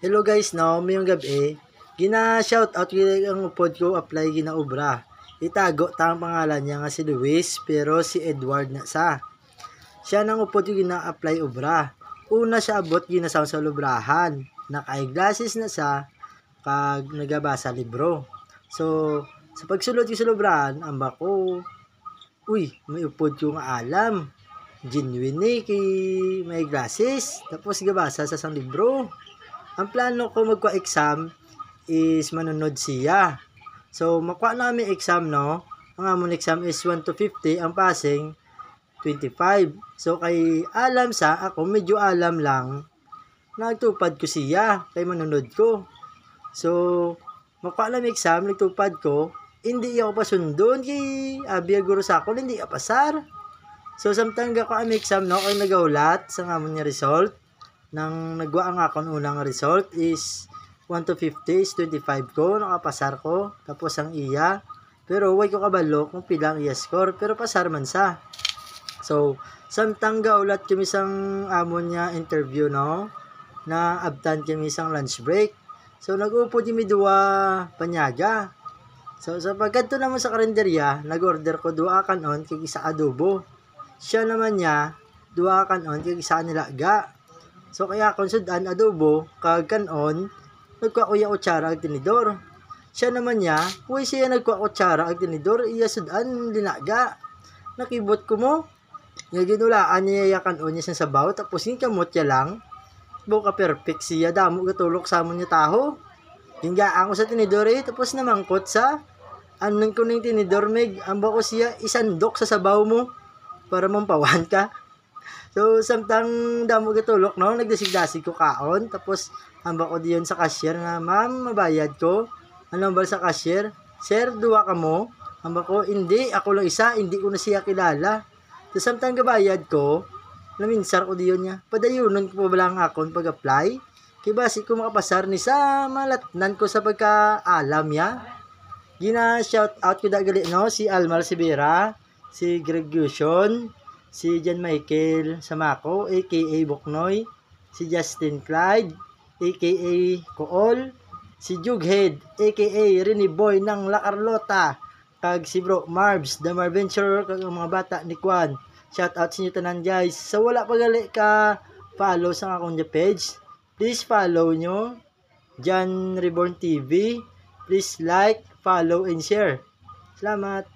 Hello guys, no, mayong gabi, gina-shoutout ang upod ko apply ginaobra. Itago ta ang pangalan niya nga si Luis, pero si Edward na sa. Siya nang upod ko gina-apply obra. Una siya abot ginasaw sa lubrahan. Naka-glasses na sa kag nagabasa libro. So, sa pagsulod ko sa lubrahan, amba ko, uy, may upod ko nga alam. Genuine kay may glasses. Tapos gabasa sa sang libro. Ang plano ko magka-exam is manunod siya. So, makuha na kami exam, no? Ang amon exam is 1 to 50, ang passing 25. So, kay alam sa, ako medyo alam lang, nagtupad ko siya, kay manunod ko. So, makuha na exam, nagtupad ko, hindi ako pasundon, kay abi guro sa ako, hindi ako pasar. So, samtang ako ang exam, no? Kay nagaulat sa amon niya result, nang nagwa ang akong unang result is 1 to 50 is 25 ko, nakapasar ko, tapos ang iya, pero way ko kabalo kung pilang iya score, pero pasar man sa. So, samtang gaulat kami sang amon niya interview, no, na abtan kami sang lunch break. So, nag-upo kami dua panyaga. So, sa pagkanto naman sa karinderya, nag-order ko dua kanon kay isa adobo. Siya naman niya, dua kanon kay isa nilaga. So, kaya kung sudan adobo, kag kanon, nagkuha ko yung kutsara ag tinidor. Siya naman niya, huwag siya nagkuha kutsara ag tinidor, iya sudan linaga. Nakibot ko mo, yung ginulaan niya yung kanon niya sa sabaw, tapos yung kamot niya lang, buka perfect siya, damo gatulok sa amon niya taho. Yung gaan ko sa tinidor tapos namangkot sa, anong ko na yung tinidor, meg, amba ko siya, isandok sa sabaw mo, para mampawan ka. So, samtang damo gatulok, no, nagdasig-dasig ko kaon, tapos amba ko diyon sa cashier nga, ma'am, mabayad ko. Ano ba sa cashier? Sir, duwa ka mo? Amba ko, hindi, ako lang isa, hindi ko na siya kilala. So, samtang gabayad ko, naminsar ko diyon niya, padayunon ko pa lang akon pag-apply, kaya basi ko makapasar ni sa malatnan ko sa pagkaalam ya. Gina-shout out ko dagali, no, si Almar Sibera, si Greg Yusion, si John Michael Samako, aka Buknoy, si Justin Clyde, aka Kool, si Jughead, aka Rini Boy ng La Carlota, kag si Bro Marbs, The Marventure, kag mga bata ni Kwan. Shout out sa inyo tanan guys. Sa wala pagali ka follow sa akong page, please follow nyo, John Reborn TV. Please like, follow, and share. Salamat!